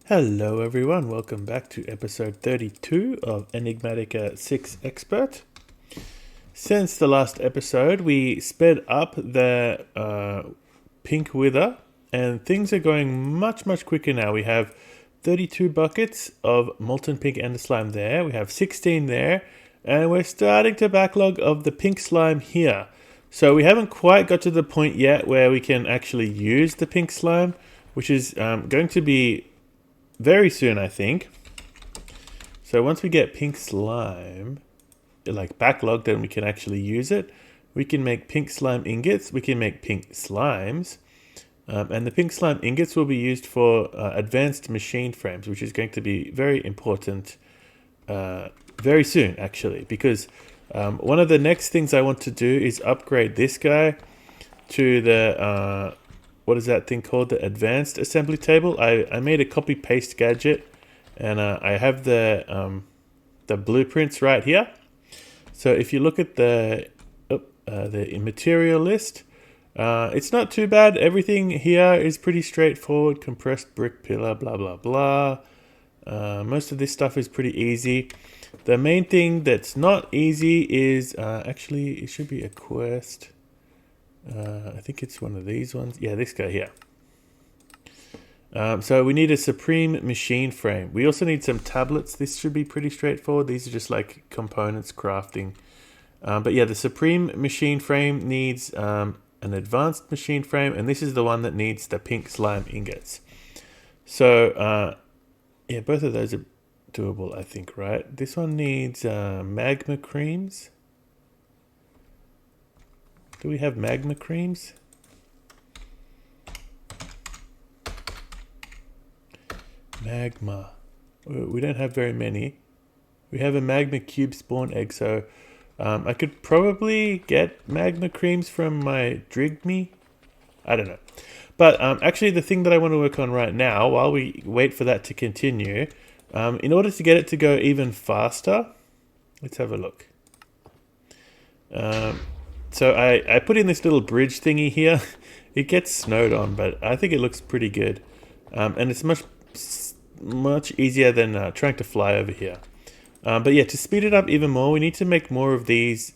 Hello everyone, welcome back to episode 32 of Enigmatica 6 Expert. Since the last episode, we sped up the pink wither and things are going much quicker now. We have 32 buckets of molten pink ender slime there, we have 16 there, and we're starting to backlog of the pink slime here. So we haven't quite got to the point yet where we can actually use the pink slime, which is going to be very soon, I think. So once we get pink slime, like backlogged, then we can actually use it. We can make pink slime ingots. We can make pink slimes. And the pink slime ingots will be used for advanced machine frames, which is going to be very important very soon, actually. Because one of the next things I want to do is upgrade this guy to the... what is that thing called? The advanced assembly table. I made a copy paste gadget and I have the blueprints right here. So if you look at the material list, it's not too bad. Everything here is pretty straightforward. Compressed brick pillar, blah, blah, blah. Most of this stuff is pretty easy. The main thing that's not easy is, actually it should be a quest. I think it's one of these ones. Yeah, this guy here. So we need a supreme machine frame. We also need some tablets. This should be pretty straightforward. These are just like components crafting. But yeah, the supreme machine frame needs an advanced machine frame, and this is the one that needs the pink slime ingots. So yeah, both of those are doable, I think, right? This one needs magma creams. Do we have magma creams? Magma. We don't have very many. We have a magma cube spawn egg, so I could probably get magma creams from my Drigme. I don't know. But actually the thing that I want to work on right now, while we wait for that to continue, in order to get it to go even faster, let's have a look. So I put in this little bridge thingy here. It gets snowed on, but I think it looks pretty good. And it's much easier than trying to fly over here. But yeah, to speed it up even more, we need to make more of these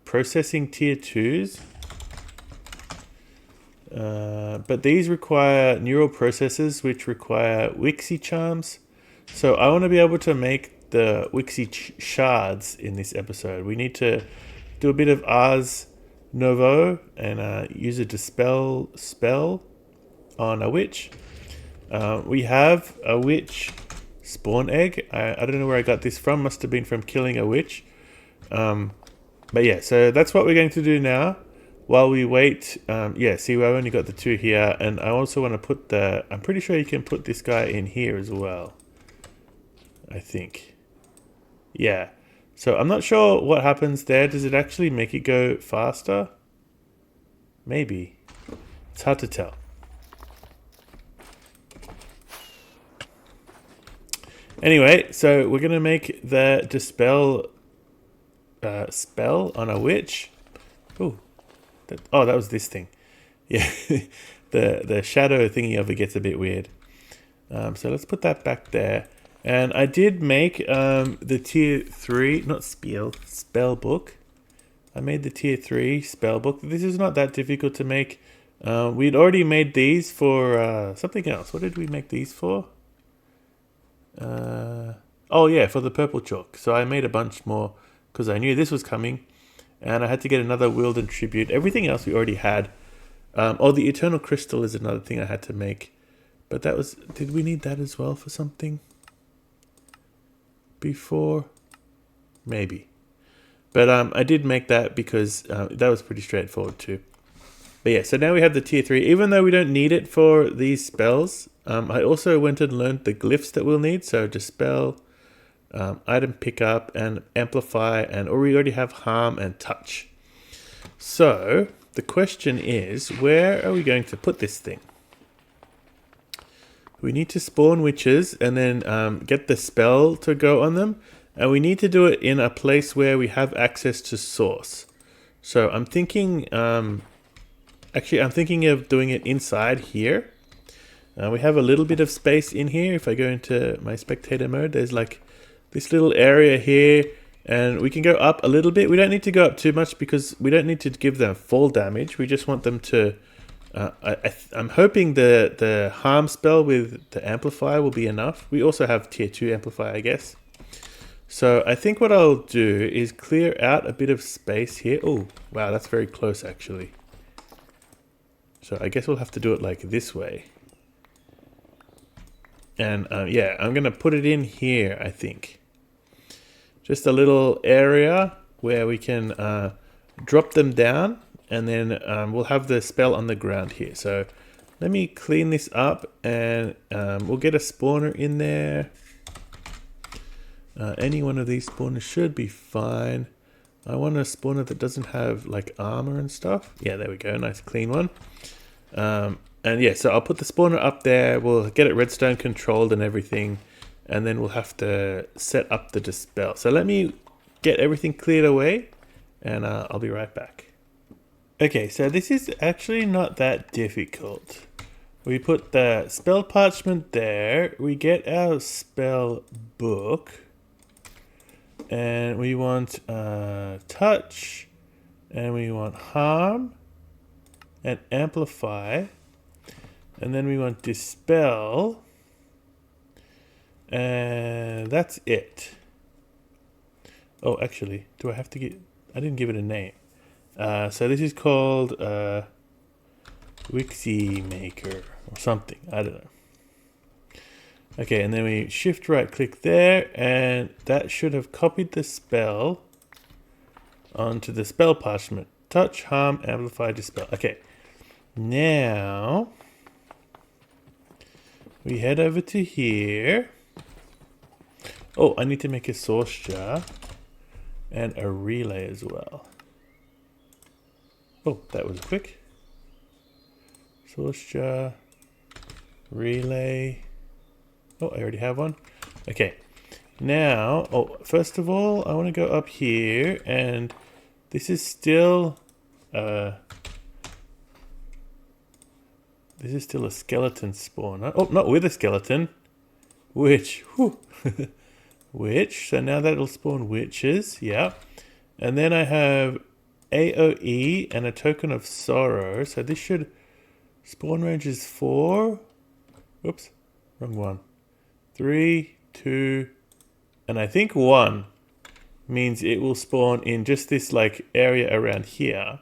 processing tier 2s. But these require neural processors, which require Wixie charms. So I want to be able to make the Wixie Shards in this episode. We need to do a bit of Ars Novo and use a dispel spell on a witch. We have a witch spawn egg. I don't know where I got this from. Must have been from killing a witch. But yeah, so that's what we're going to do now while we wait. Yeah, see, I've only got the two here, and I also want to put I'm pretty sure you can put this guy in here as well, I think. Yeah. So I'm not sure what happens there. Does it actually make it go faster? Maybe. It's hard to tell. Anyway, so we're going to make the dispel spell on a witch. Ooh. That was this thing. Yeah. the shadow thingy of it gets a bit weird. So let's put that back there. And I did make the tier 3, not spell book. I made the tier 3 spell book. This is not that difficult to make. We'd already made these for something else. What did we make these for? Oh yeah, for the purple chalk. So I made a bunch more because I knew this was coming. And I had to get another Wilden tribute. Everything else we already had. The eternal crystal is another thing I had to make. But that was... Did we need that as well for something? Before? Maybe. But I did make that because that was pretty straightforward too. But yeah, so now we have the tier 3. Even though we don't need it for these spells, I also went and learned the glyphs that we'll need. So dispel, item pickup, and amplify, or we already have harm and touch. So the question is, where are we going to put this thing? We need to spawn witches and then get the spell to go on them. And we need to do it in a place where we have access to source. So I'm thinking, actually I'm thinking of doing it inside here. We have a little bit of space in here. If I go into my spectator mode, there's like this little area here, and we can go up a little bit. We don't need to go up too much because we don't need to give them full damage. We just want them to... I'm hoping the harm spell with the amplifier will be enough. We also have tier 2 amplifier, I guess. So I think what I'll do is clear out a bit of space here. Oh, wow, that's very close actually. So I guess we'll have to do it like this way. And yeah, I'm going to put it in here, I think. Just a little area where we can drop them down, and then we'll have the spell on the ground here. So let me clean this up, and we'll get a spawner in there. Any one of these spawners should be fine. I want a spawner that doesn't have like armor and stuff. Yeah, there we go. Nice clean one. And yeah, so I'll put the spawner up there. We'll get it redstone controlled and everything. And then we'll have to set up the dispel. So let me get everything cleared away, and I'll be right back. Okay, so this is actually not that difficult. We put the spell parchment there. We get our spell book. And we want touch, and we want harm, and amplify, and then we want dispel, and that's it. Oh, actually, do I have to get... I didn't give it a name. So this is called Wixie Maker or something. I don't know. Okay, and then we shift right click there, and that should have copied the spell onto the spell parchment. Touch, harm, amplify, dispel. Okay, now we head over to here. Oh, I need to make a source jar and a relay as well. Oh, that was quick. Source jar, relay. Oh, I already have one. Okay. Now, first of all, I want to go up here, and this is still a skeleton spawner. Oh, not with a skeleton. Witch. Witch. So now that'll spawn witches. Yeah. And then I have AoE and a token of sorrow. So this should... Spawn range is 4. Oops. Wrong one. 3, 2, and I think 1 means it will spawn in just this like area around here.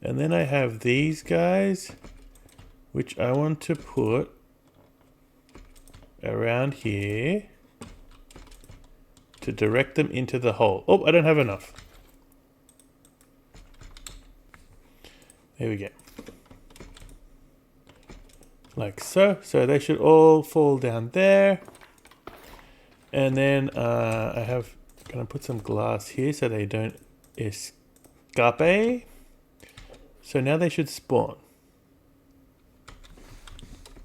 And then I have these guys, which I want to put around here to direct them into the hole. Oh, I don't have enough. There we go. Like so. So they should all fall down there. And then I have gonna put some glass here so they don't escape. So now they should spawn.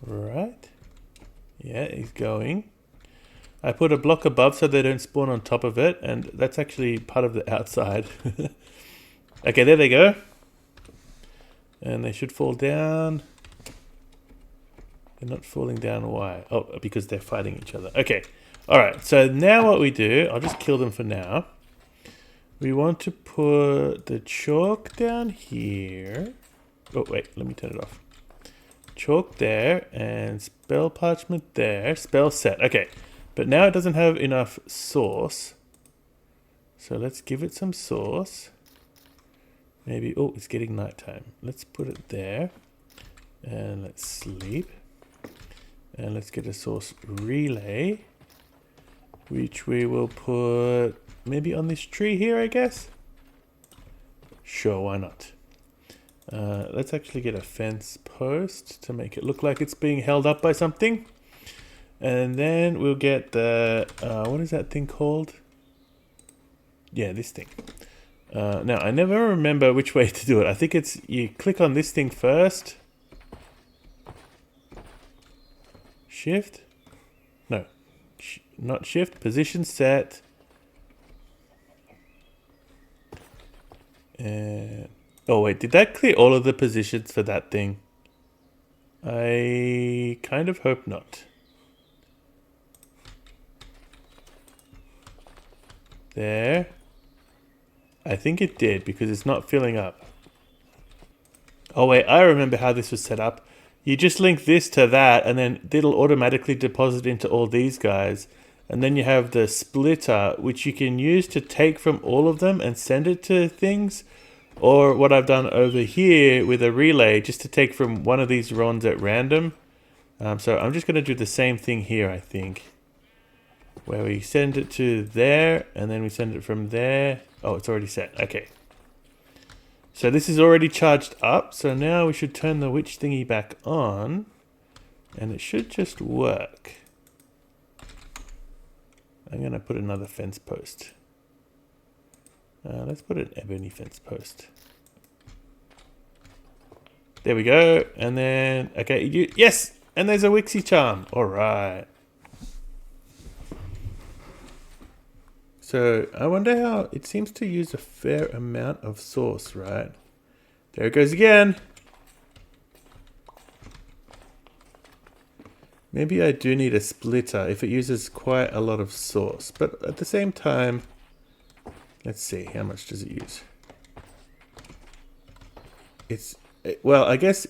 Right. Yeah, he's going. I put a block above so they don't spawn on top of it, and that's actually part of the outside. Okay, there they go. And they should fall down. They're not falling down. Why? Oh, because they're fighting each other. Okay. Alright, so now what we do, I'll just kill them for now. We want to put the chalk down here. Oh, wait, let me turn it off. Chalk there, and spell parchment there. Spell set. Okay, but now it doesn't have enough source. So let's give it some source. Maybe, oh, it's getting nighttime. Let's put it there. And let's sleep. And let's get a source relay, which we will put maybe on this tree here, I guess. Sure, why not? Let's actually get a fence post to make it look like it's being held up by something. And then we'll get the, what is that thing called? Yeah, this thing. Now, I never remember which way to do it. I think it's, you click on this thing first. Shift? No, not shift, position set. And, oh wait, did that clear all of the positions for that thing? I kind of hope not. There. I think it did because it's not filling up. Oh wait, I remember how this was set up. You just link this to that and then it'll automatically deposit into all these guys. And then you have the splitter, which you can use to take from all of them and send it to things. Or what I've done over here with a relay, just to take from one of these runs at random. So I'm just going to do the same thing here, I think. Where we send it to there, and then we send it from there. Oh, it's already set. Okay. So this is already charged up. So now we should turn the witch thingy back on. And it should just work. I'm going to put another fence post. Let's put an ebony fence post. There we go. And then, okay, yes! And there's a Wixie charm. All right. So I wonder how it seems to use a fair amount of sauce, right? There it goes again. Maybe I do need a splitter if it uses quite a lot of sauce. But at the same time, let's see, how much does it use? Well, I guess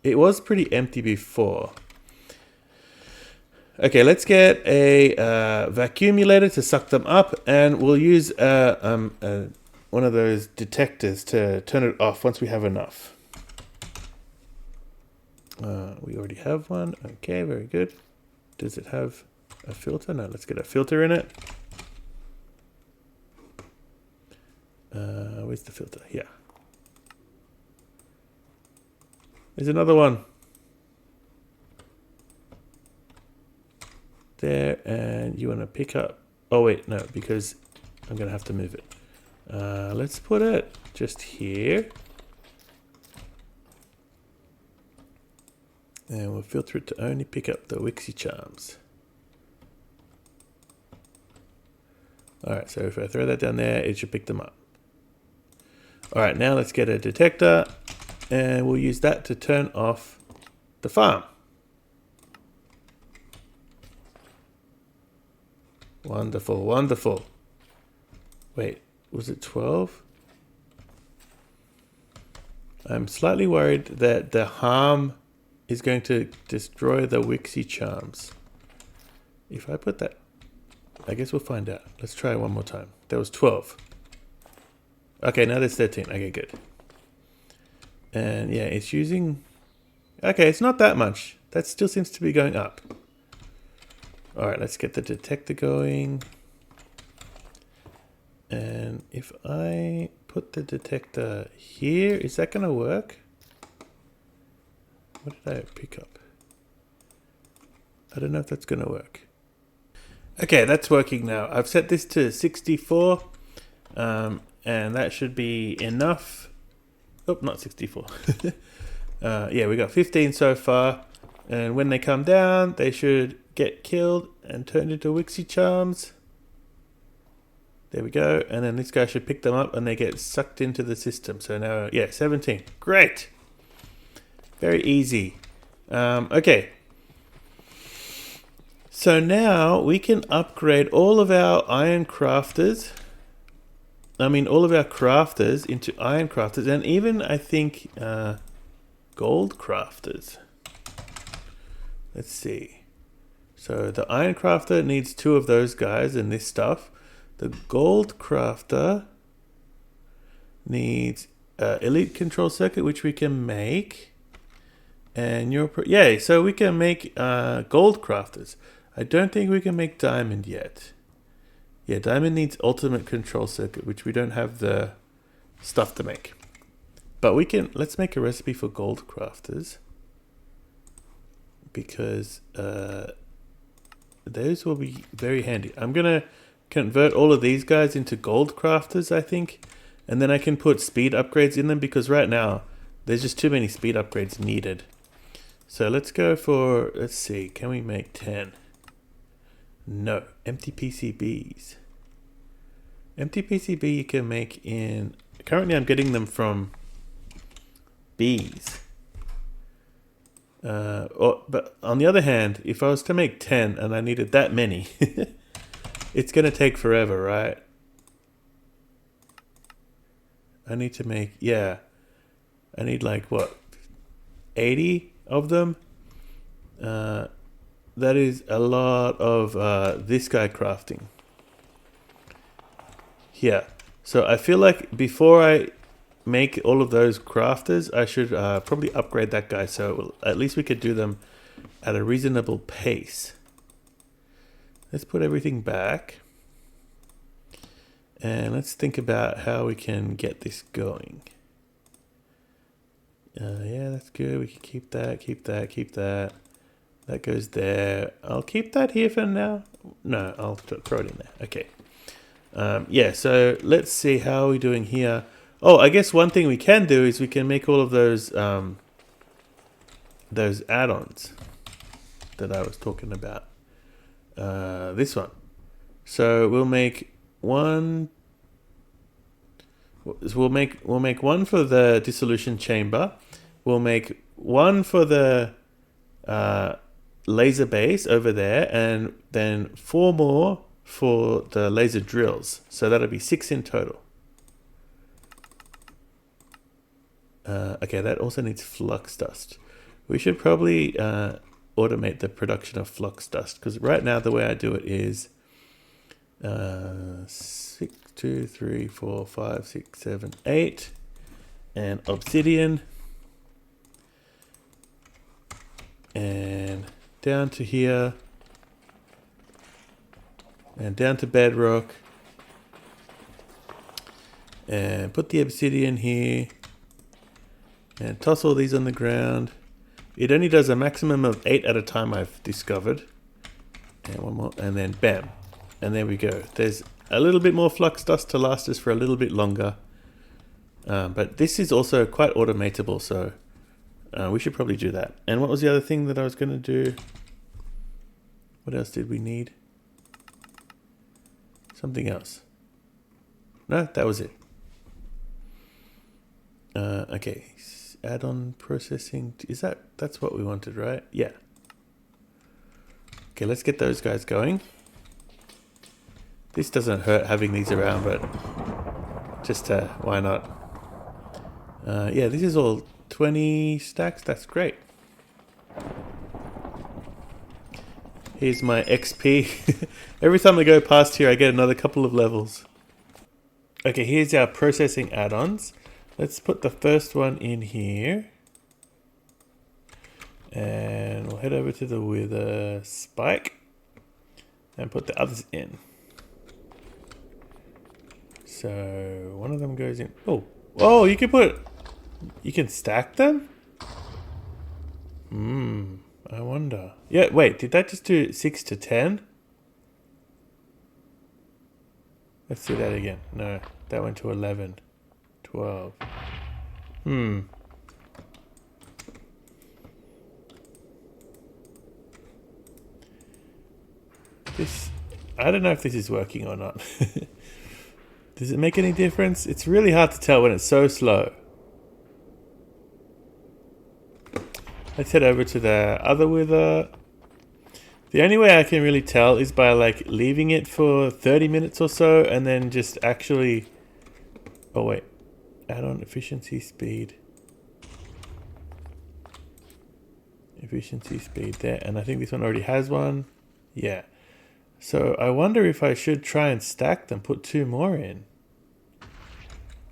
it was pretty empty before. Okay, let's get a vacuumulator to suck them up, and we'll use one of those detectors to turn it off once we have enough. We already have one. Okay, very good. Does it have a filter? No, let's get a filter in it. Where's the filter? Here. There's another one. There, and you want to pick up. Oh wait, no, because I'm gonna have to move it. Let's put it just here, and we'll filter it to only pick up the Wixie charms. All right, so if I throw that down there, it should pick them up. All right, now let's get a detector, and we'll use that to turn off the farm. Wonderful, wonderful. Wait, was it 12? I'm slightly worried that the harm is going to destroy the Wixie charms. If I put that, I guess we'll find out. Let's try it one more time. That was 12. Okay, now there's 13. Okay, good. And yeah, it's using... Okay, it's not that much. That still seems to be going up. All right, let's get the detector going. And if I put the detector here, is that going to work? What did I pick up? I don't know if that's going to work. Okay, that's working now. I've set this to 64, and that should be enough. Oh, not 64. Yeah, we got 15 so far. And when they come down, they should get killed and turned into Wixie charms. There we go. And then this guy should pick them up and they get sucked into the system. So now, yeah, 17. Great. Very easy. Okay. So now we can upgrade all of our iron crafters. All of our crafters into iron crafters, and even, I think, gold crafters. Let's see. So the iron crafter needs 2 of those guys and this stuff. The gold crafter needs elite control circuit, which we can make. And yay, so we can make gold crafters. I don't think we can make diamond yet. Yeah, diamond needs ultimate control circuit, which we don't have the stuff to make. But we can, let's make a recipe for gold crafters. Because those will be very handy. I'm going to convert all of these guys into gold crafters, I think. And then I can put speed upgrades in them, because right now there's just too many speed upgrades needed. So let's go for, let's see, can we make 10? No, empty PCBs. Empty PCB you can make in, currently I'm getting them from bees. But on the other hand, if I was to make 10 and I needed that many, it's going to take forever, right? I need to make, yeah, I need like what, 80 of them? That is a lot of this guy crafting. Yeah, so I feel like before I make all of those crafters, I should probably upgrade that guy so at least we could do them at a reasonable pace. Let's put everything back. And let's think about how we can get this going. Yeah, that's good. We can keep that, keep that, keep that. That goes there. I'll keep that here for now. No, I'll throw it in there. Okay. Yeah, so let's see how we're doing here. Oh, I guess one thing we can do is we can make all of those add-ons that I was talking about. This one. So we'll make one. We'll make one for the dissolution chamber. We'll make one for the laser base over there, and then 4 more for the laser drills. So that'll be 6 in total. Okay, that also needs flux dust. We should probably automate the production of flux dust, because right now the way I do it is 6, 2, 3, 4, 5, 6, 7, 8, and obsidian, and down to here, and down to bedrock, and put the obsidian here, and toss all these on the ground. It only does a maximum of 8 at a time, I've discovered. And one more, and then bam. And there we go. There's a little bit more flux dust to last us for a little bit longer. But this is also quite automatable, so we should probably do that. And what was the other thing that I was going to do? What else did we need? Something else. No, that was it. Okay. Add-on processing. Is that's what we wanted, right? Yeah. Okay, let's get those guys going. This doesn't hurt having these around, but just why not? Yeah, this is all 20 stacks. That's great. Here's my XP. Every time I go past here, I get another couple of levels. Okay, here's our processing add-ons. Let's put the first one in here. And we'll head over to the wither spike and put the others in. So one of them goes in. Oh, you can stack them? I wonder. Yeah, wait, did that just do 6 to 10? Let's do that again. No, that went to 11. 12. I don't know if this is working or not. Does it make any difference? It's really hard to tell when it's so slow. Let's head over to the other wither. The only way I can really tell is by like leaving it for 30 minutes or so and then just actually... Oh wait. Add on efficiency speed. Efficiency speed there. And I think this one already has one. Yeah. So I wonder if I should try and stack them, put 2 more in.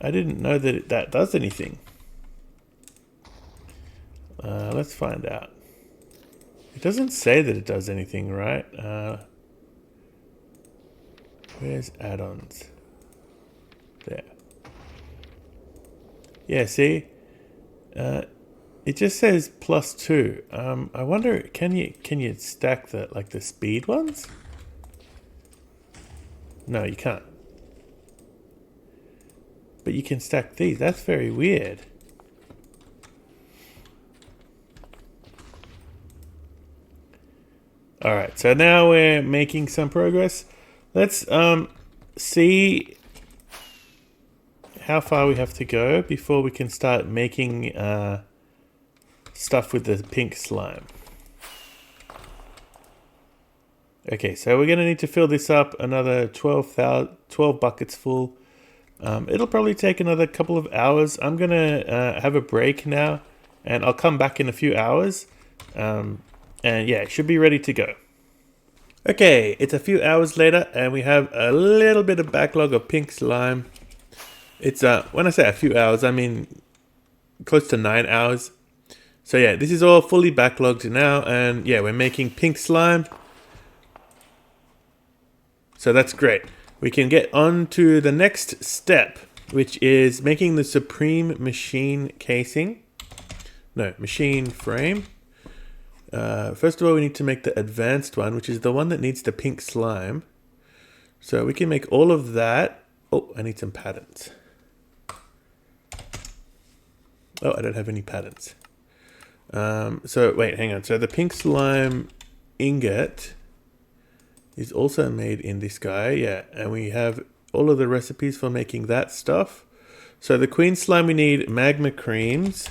I didn't know that that does anything. Let's find out. It doesn't say that it does anything, right? Where's add-ons? There. Yeah, see? It just says +2. I wonder, can you stack the speed ones? No, you can't. But you can stack these. That's very weird. Alright, so now we're making some progress. Let's see how far we have to go before we can start making stuff with the pink slime. Okay, so we're going to need to fill this up another 12 buckets full. It'll probably take another couple of hours. I'm going to have a break now, and I'll come back in a few hours. And yeah, it should be ready to go. Okay, it's a few hours later, and we have a little bit of backlog of pink slime. It's, when I say a few hours, I mean close to 9 hours. So yeah, this is all fully backlogged now, and yeah, we're making pink slime. So that's great. We can get on to the next step, which is making the Supreme machine casing. No, machine frame. First of all, we need to make the advanced one, which is the one that needs the pink slime. So we can make all of that. Oh, I need some patterns. Oh, I don't have any patterns. So wait, hang on. So the pink slime ingot is also made in this guy, yeah. And we have all of the recipes for making that stuff. So the queen slime, we need magma creams,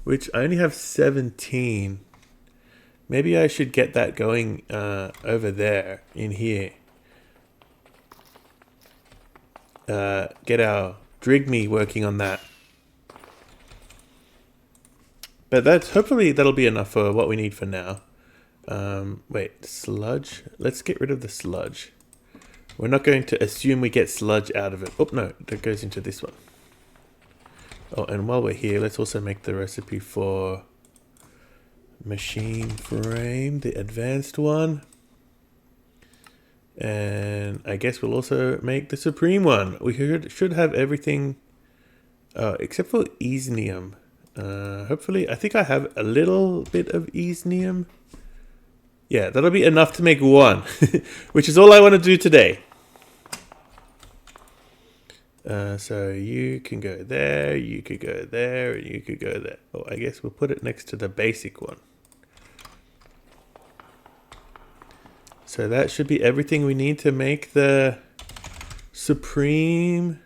which I only have 17. Maybe I should get that going over there in here. Get our Drigme working on that. But hopefully that'll be enough for what we need for now. Wait, sludge? Let's get rid of the sludge. We're not going to assume we get sludge out of it. Oh, no, that goes into this one. Oh, and while we're here, let's also make the recipe for machine frame, the advanced one. And I guess we'll also make the supreme one. We should have everything except for easnium. Hopefully, I think I have a little bit of easnium. Yeah, that'll be enough to make one, which is all I want to do today. So you can go there, you could go there, and you could go there. Oh, I guess we'll put it next to the basic one. So that should be everything we need to make the supreme.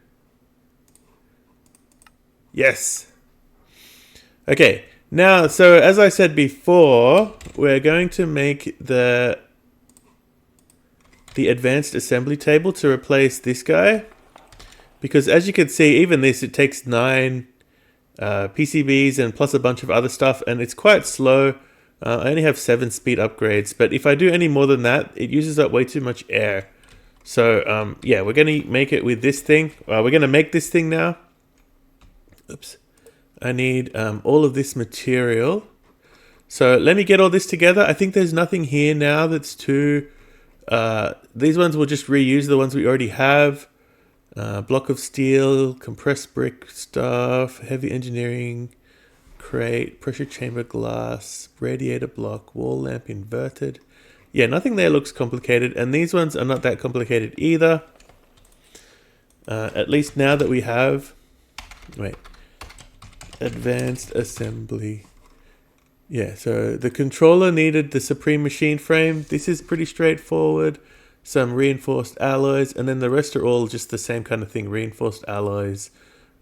Yes. Okay. Now, so as I said before, we're going to make the advanced assembly table to replace this guy. Because as you can see, even this, it takes 9 PCBs and plus a bunch of other stuff, and it's quite slow. I only have 7 speed upgrades, but if I do any more than that, it uses up way too much air. So yeah, we're going to make it with this thing. We're going to make this thing now. Oops. I need all of this material. So let me get all this together. I think there's nothing here now that's too... these ones will just reuse the ones we already have. Block of steel, compressed brick stuff, heavy engineering, crate, pressure chamber glass, radiator block, wall lamp inverted. Yeah, nothing there looks complicated. And these ones are not that complicated either. At least now that we have... Wait. Advanced assembly. Yeah, so the controller needed the Supreme machine frame. This is pretty straightforward. Some reinforced alloys, and then the rest are all just the same kind of thing. Reinforced alloys,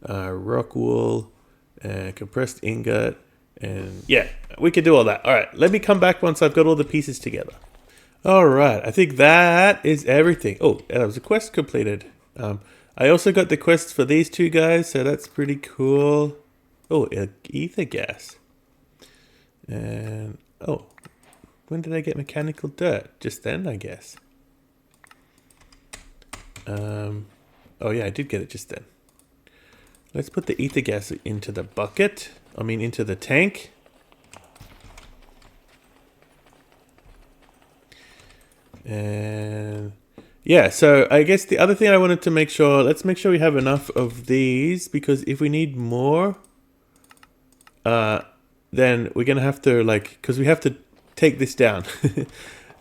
rock wool, compressed ingot, and yeah, we can do all that. All right, let me come back once I've got all the pieces together. All right, I think that is everything. Oh, that was a quest completed. I also got the quests for these two guys, so that's pretty cool. Oh, ether gas. And, oh, when did I get mechanical dirt? Just then, I guess. Oh yeah, I did get it just then. Let's put the ether gas into the bucket. I mean, into the tank. And yeah, so I guess the other thing I wanted to make sure, let's make sure we have enough of these, because if we need more, then we're going to have to, like, because we have to take this down.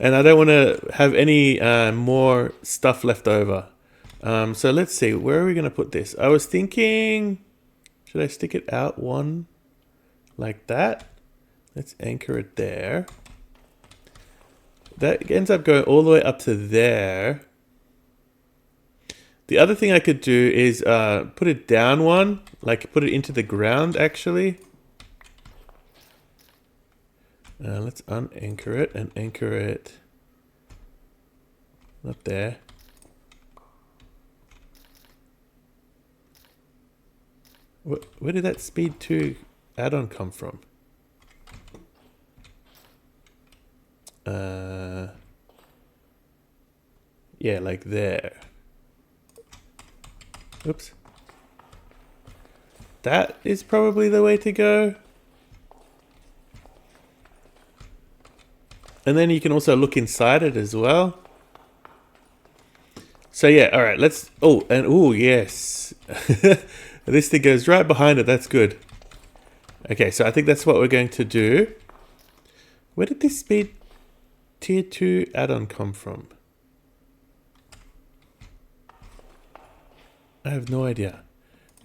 And I don't want to have any more stuff left over. So let's see, where are we going to put this? I was thinking, should I stick it out one like that? Let's anchor it there. That ends up going all the way up to there. The other thing I could do is put it down one, like put it into the ground actually. Let's unanchor it and anchor it. Not there. Where did that speed 2 add-on come from? Yeah, like there. Oops. That is probably the way to go. And then you can also look inside it as well. So yeah, all right, let's, yes. This thing goes right behind it, that's good. Okay, so I think that's what we're going to do. Where did this speed tier 2 add-on come from? I have no idea.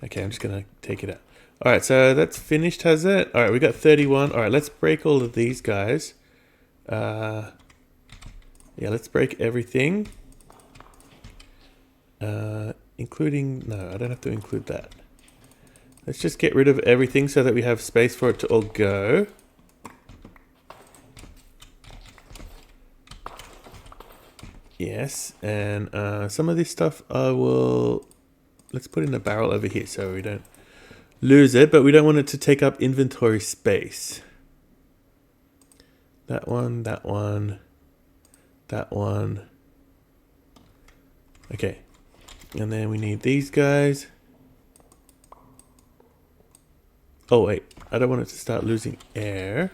Okay, I'm just gonna take it out. All right, so that's finished, has it? All right, we got 31. All right, let's break all of these guys. Yeah, let's break everything. Including, no, I don't have to include that. Let's just get rid of everything so that we have space for it to all go. Yes, and some of this stuff I will, let's put in a barrel over here so we don't lose it, but we don't want it to take up inventory space. That one, that one, that one. Okay, and then we need these guys. Oh wait, I don't want it to start losing air.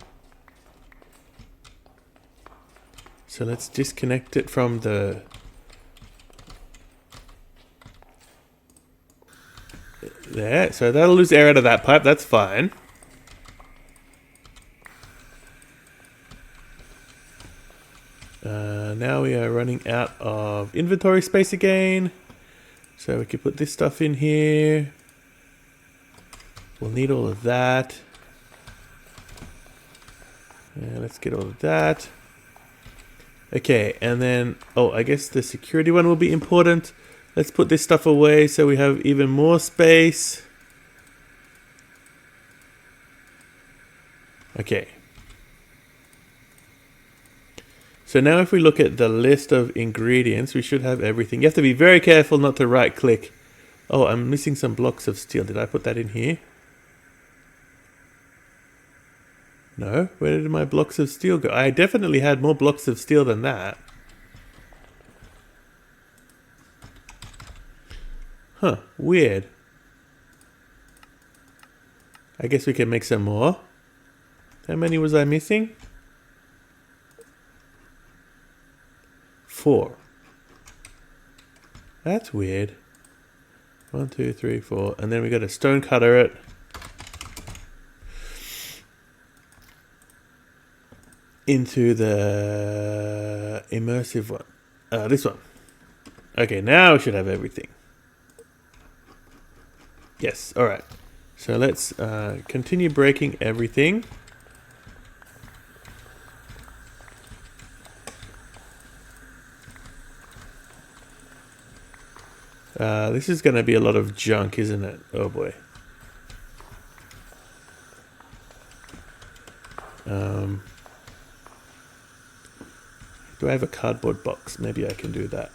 So let's disconnect it from the... There, so that'll lose air out of that pipe, that's fine. Now we are running out of inventory space again. So we can put this stuff in here. We'll need all of that. Let's get all of that. Okay, and then, oh, I guess the security one will be important. Let's put this stuff away so we have even more space. Okay. So now if we look at the list of ingredients, we should have everything. You have to be very careful not to right click. Oh, I'm missing some blocks of steel. Did I put that in here? No? Where did my blocks of steel go? I definitely had more blocks of steel than that. Huh, weird. I guess we can make some more. How many was I missing? 4. That's weird. 1, 2, 3, 4. And then we got to stone cutter it. Into the immersive one. This one. Okay, now we should have everything. Yes, alright. So let's continue breaking everything. This is going to be a lot of junk, isn't it? Oh boy. Do I have a cardboard box? Maybe I can do that.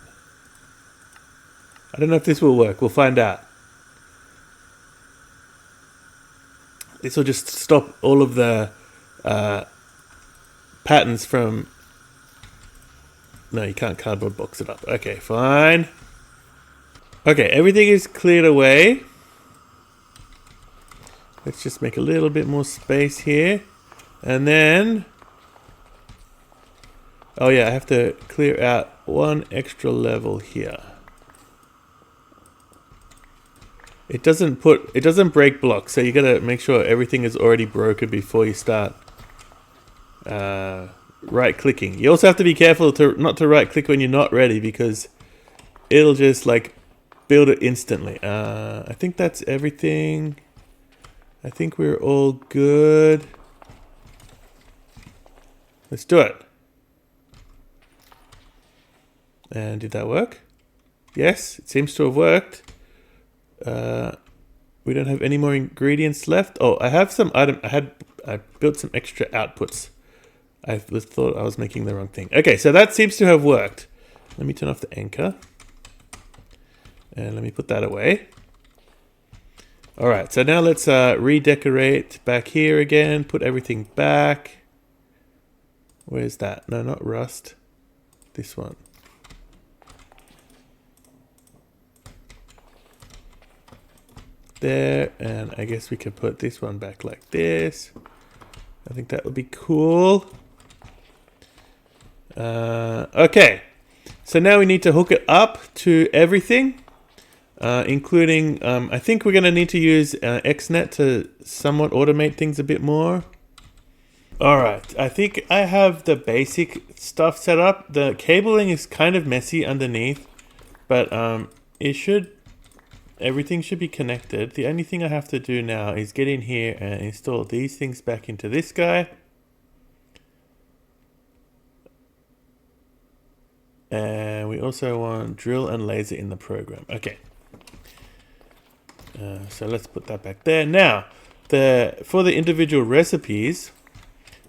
I don't know if this will work. We'll find out. This will just stop all of the patterns from... No, you can't cardboard box it up. Okay, fine. Okay, everything is cleared away. Let's just make a little bit more space here. And then... Oh yeah, I have to clear out one extra level here. It doesn't break blocks, so you gotta make sure everything is already broken before you start right clicking. You also have to be careful not to right click when you're not ready, because it'll just like build it instantly. I think that's everything. I think we're all good. Let's do it. And did that work? Yes, it seems to have worked. We don't have any more ingredients left. Oh, I have some item. I built some extra outputs. I thought I was making the wrong thing. Okay, so that seems to have worked. Let me turn off the anchor. And let me put that away. All right, so now let's redecorate back here again. Put everything back. Where's that? No, not rust. This one. There, and I guess we could put this one back like this. I think that would be cool. Okay, so now we need to hook it up to everything, including, I think we're going to need to use XNet to somewhat automate things a bit more. All right, I think I have the basic stuff set up. The cabling is kind of messy underneath, but everything should be connected. The only thing I have to do now is get in here and install these things back into this guy. And we also want drill and laser in the program. Okay. So let's put that back there. Now, for the individual recipes,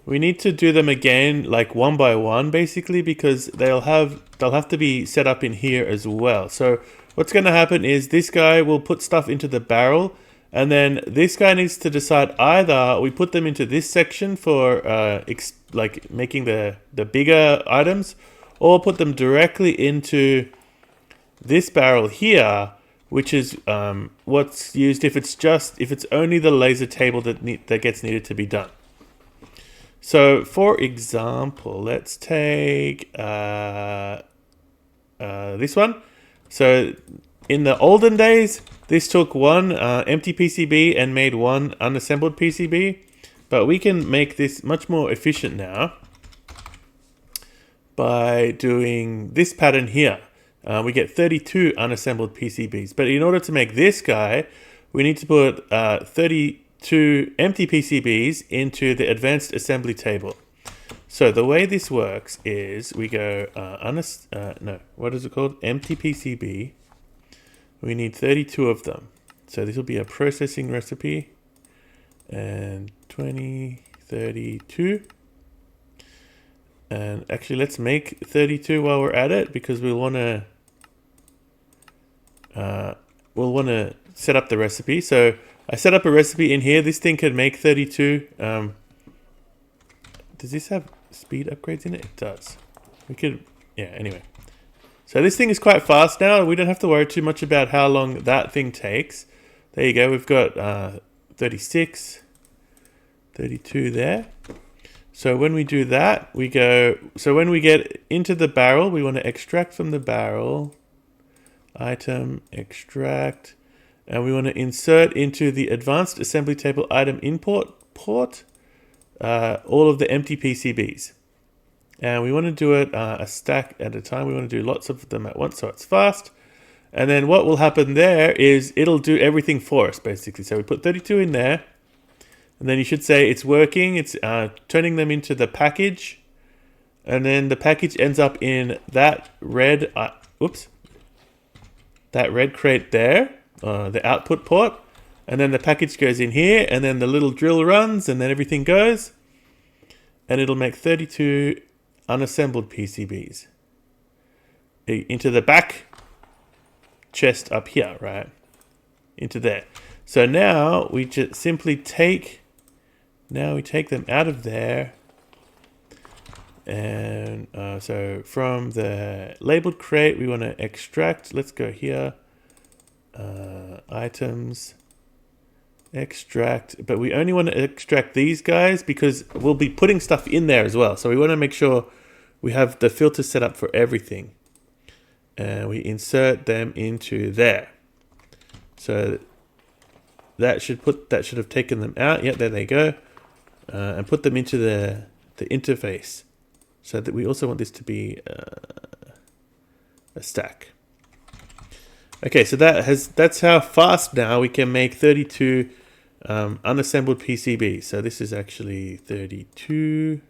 we need to do them again, like one by one, basically, because they'll have to be set up in here as well. So what's going to happen is this guy will put stuff into the barrel, and then this guy needs to decide either we put them into this section for like making the bigger items, or put them directly into this barrel here, which is what's used if it's only the laser table that gets needed to be done. So, for example, let's take this one. So, in the olden days, this took one empty PCB and made one unassembled PCB. But we can make this much more efficient now by doing this pattern here. We get 32 unassembled PCBs. But in order to make this guy, we need to put 32 empty PCBs into the advanced assembly table. So the way this works is we go, what is it called? Empty PCB. We need 32 of them. So this will be a processing recipe. And 20, 32. And actually let's make 32 while we're at it, because we'll want to set up the recipe. So I set up a recipe in here. This thing can make 32. Does this have speed upgrades in it? It does. We could, yeah, anyway. So this thing is quite fast now. We don't have to worry too much about how long that thing takes. There you go. We've got 36, 32 there. So when we do that, so when we get into the barrel, we want to extract from the barrel, item, extract, and we want to insert into the advanced assembly table item import port all of the empty PCBs. And we want to do it a stack at a time. We want to do lots of them at once so it's fast. And then what will happen there is it'll do everything for us, basically. So we put 32 in there. And then you should say it's working. It's turning them into the package. And then the package ends up in that red, that red crate there, the output port. And then the package goes in here, and then the little drill runs, and then everything goes. And it'll make 32 unassembled PCBs into the back chest up here, right? Into there. So now we just simply take them out of there. And so from the labeled crate, we want to extract. Let's go here. Items. Extract. But we only want to extract these guys because we'll be putting stuff in there as well. So we want to make sure we have the filter set up for everything. And we insert them into there. So that should have taken them out. Yeah, there they go. And put them into the interface. So that we also want this to be a stack. Okay, so that's how fast now we can make 32 unassembled PCBs. So this is actually 32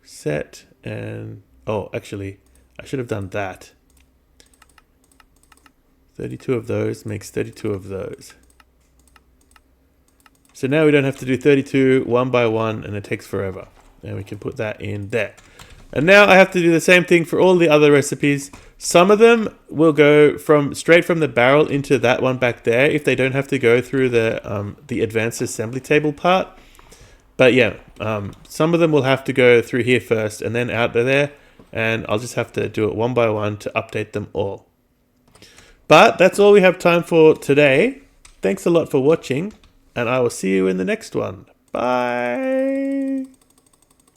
set, and oh, actually I should have done that. 32 of those makes 32 of those. So now we don't have to do 32 one by one, and it takes forever. And we can put that in there. And now I have to do the same thing for all the other recipes. Some of them will go straight from the barrel into that one back there if they don't have to go through the advanced assembly table part. But yeah, some of them will have to go through here first and then out of there. And I'll just have to do it one by one to update them all. But that's all we have time for today. Thanks a lot for watching, and I will see you in the next one. Bye!